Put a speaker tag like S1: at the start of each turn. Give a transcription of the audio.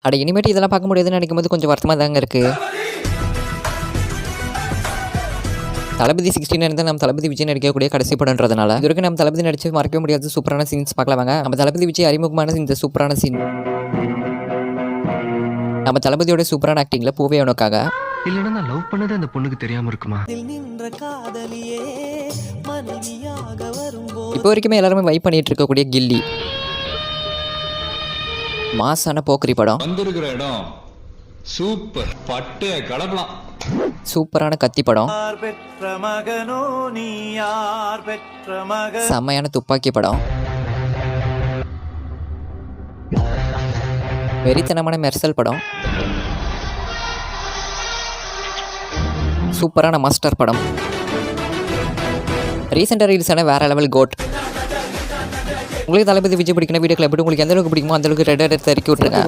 S1: அட இனிமேட்டு இதெல்லாம் பார்க்க முடியாதுன்னு நினைக்கும்போது கொஞ்சம் வருத்தமாக தாங்க இருக்குது. தளபதி 16 இருந்தால் நம்ம தளபதி விஜய் நடிக்கக்கூடிய கடைசி படம்ன்றதுனால இது வரைக்கும் நம்ம தளபதி நடிச்சு மறக்கவே முடியாத சூப்பரான சீன்ஸ் பார்க்கலாம் வாங்க. நம்ம தளபதி விஜய் அறிமுகமான இந்த சூப்பரான சீன் நம்ம தளபதியோட சூப்பரான ஆக்டிங்கில் பூவே உனக்காக.
S2: இல்லைன்னா நான் லவ் பண்ணது அந்த பொண்ணுக்கு தெரியாம இருக்குமா?
S1: இப்போ வரைக்குமே எல்லாருமே வைப் பண்ணிட்டு இருக்கக்கூடிய கில்லி மாசான போக்கரி படம்,
S3: வந்திருக்கிற இடம் சூப்பர், பட்டு கலப்பலாம்.
S1: சூப்பரான கத்தி படம், செம்மையான துப்பாக்கி படம், வெறித்தனமான மெர்சல் படம், சூப்பரான மாஸ்டர் படம், ரீசெண்டாக ரிலீஸ் ஆன வேற லெவல் கோட். உங்களுக்கு தளபதி விஜய் பிடிக்கிற வீடியோக்கள் எப்படி உங்களுக்கு எந்த அளவுக்கு பிடிக்குமோ அந்த அளவுக்கு ரெட் எடுத்து இறக்கி விட்டுருங்க.